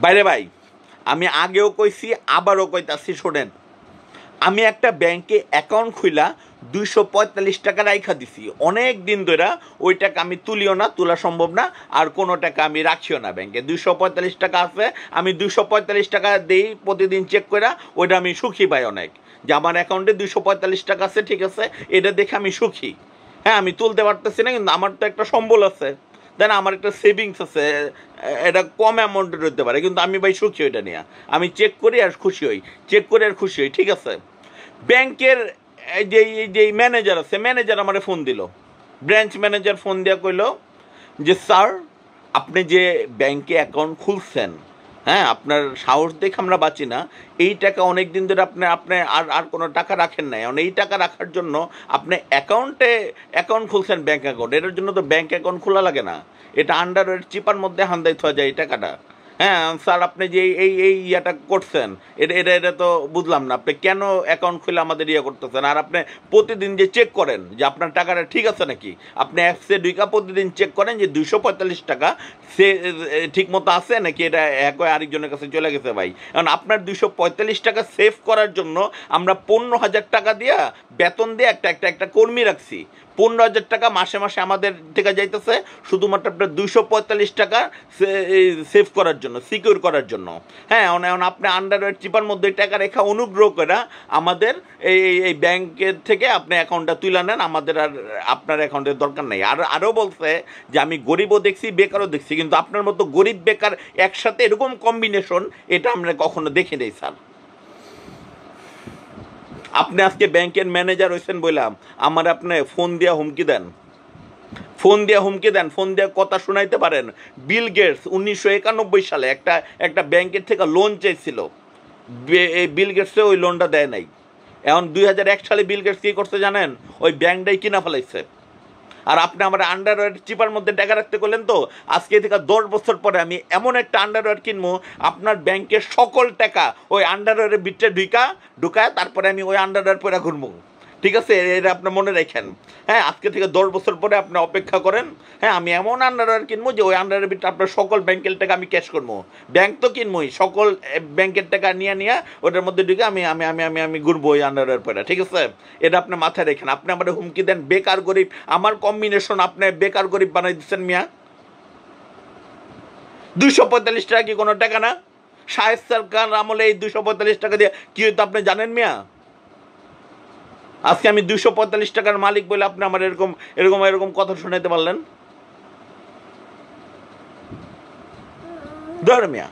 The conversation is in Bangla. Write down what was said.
বাইরে ভাই, আমি আগেও কইছি আবারও কইতাছি, শোনেন। আমি একটা ব্যাংকে অ্যাকাউন্ট খুইলা 245 টাকা রাইখা দিছি অনেক দিন ধরে। ওই টাকা আমি তুলিও না, তোলা সম্ভব না, আর কোনো টাকা আমি রাখিও না ব্যাংকে। 245 টাকা আছে, আমি 245 টাকা দিই প্রতিদিন চেক করে। ওইটা আমি সুখী পাই অনেক, যে আমার অ্যাকাউন্টে 245 টাকা আছে, ঠিক আছে, এটা দেখে আমি সুখী। হ্যাঁ, আমি তুলতে পারতেছি না, কিন্তু আমার তো একটা সম্বল আছে, দেন আমার একটা সেভিংস আছে। এটা কম অ্যামাউন্টের হতে পারে, কিন্তু আমি ভাই সুখী ওইটা নিয়ে। আমি চেক করি আর খুশি হই, চেক করে আর খুশি হই, ঠিক আছে। ব্যাংকের এই যে ম্যানেজার আছে, ম্যানেজার আমারে ফোন দিল। ব্রাঞ্চ ম্যানেজার ফোন দিয়া কইল যে স্যার, আপনি যে ব্যাংকে অ্যাকাউন্ট খুলছেন, হ্যাঁ, আপনার সাহস দেখে আমরা বাঁচি না। এই টাকা অনেক দিন ধরে আপনি আপনি আর আর কোনো টাকা রাখেন নাই, এখন এই টাকা রাখার জন্য আপনি অ্যাকাউন্ট খুলছেন, ব্যাংক অ্যাকাউন্ট। এটার জন্য তো ব্যাংক অ্যাকাউন্ট খোলা লাগে না, এটা আন্ডারওয়্যার চিপার মধ্যে হান্দাই থোয়া যায় এই টাকাটা। হ্যাঁ স্যার, আপনি যে এই এই ইয়াটা করছেন, এটা এটা এটা তো বুঝলাম না, আপনি কেন অ্যাকাউন্ট খুলে আমাদের ইয়ে করতেছেন? আর আপনি প্রতিদিন যে চেক করেন যে আপনার টাকাটা ঠিক আছে নাকি, আপনি অ্যাপসে ঢুকা প্রতিদিন চেক করেন যে 245 টাকা সে ঠিক মতো আছে নাকি, এটা এক আরেকজনের কাছে চলে গেছে ভাই। কারণ আপনার 245 টাকা সেভ করার জন্য আমরা 15,000 টাকা দিয়া বেতন দিয়ে একটা একটা একটা কর্মী রাখছি। 15,000 টাকা মাসে মাসে আমাদের থেকে যাইতেছে শুধুমাত্র আপনার 245 টাকা সেভ করার জন্য, সিকিউর করার জন্য। হ্যাঁ, এখন আপনি আন্ডারওয়্যার চিপার মধ্যে টাকা রেখা অনুগ্রহ করে আমাদের এই এই ব্যাংকের থেকে আপনি অ্যাকাউন্টটা তুলে নেন, আমাদের আর আপনার অ্যাকাউন্টের দরকার নেই। আরও বলছে যে আমি গরিবও দেখছি, বেকারও দেখছি, কিন্তু আপনার মতো গরিব বেকার একসাথে এরকম কম্বিনেশন এটা আমরা কখনো দেখি নাই স্যার। আপনি আজকে ব্যাংকের ম্যানেজার হয়েছেন বললাম, আমার আপনি ফোন দিয়া হুমকি দেন, ফোন দিয়ে কথা শুনাইতে পারেন। বিল গেটস 1991 সালে একটা ব্যাংকের থেকে লোন চেয়েছিল, এই বিল গেটসে ওই লোনটা দেয় নাই। এখন 2001 সালে বিল গেটস কী করছে জানেন? ওই ব্যাংকটাই কিনা ফেলাইছে। আর আপনি আমার আন্ডারওয়্যার চিপার মধ্যে টাকা রাখতে করলেন, তো আজকে থেকে 10 বছর পরে আমি এমন একটা আন্ডারওয়্যার কিনবো, আপনার ব্যাংকের সকল টাকা ওই আন্ডারওয়্যারের ভিতরে ঢুকায় তারপরে আমি ওই আন্ডারওয়্যার পরে ঘুরবো, ঠিক আছে? এটা আপনি মনে রাখেন। হ্যাঁ, আজকে থেকে 10 বছর পরে আপনি অপেক্ষা করেন। হ্যাঁ, আমি এমন আন্ডারওয়্যার কিনবো যে ওই আন্ডারওয়্যারের ভিতরে আপনার সকল ব্যাংকের টাকা আমি ক্যাশ করবো। ব্যাংক তো কিনবোই, সকল ব্যাংকের টাকা নিয়ে ওটার মধ্যে ঢুকে আমি আমি আমি আমি আমি ঘুরবো ওই আন্ডারওয়্যার পরে, ঠিক আছে? এটা আপনি মাথায় রেখেন। আপনি আমার হুমকি দেন বেকার গরিব, আমার কম্বিনেশন আপনি বেকার গরিব বানাই দিচ্ছেন মিয়া। 245 টাকা কি কোনো টাকা না? শায়েস্তার খান আমলে এই 245 টাকা দিয়ে কি হতো আপনি জানেন মিয়া? আজকে আমি 245 টাকার মালিক বলে আপনি আমার এরকম এরকম এরকম কথা শোনাইতে পারলেন? ধর মিয়া।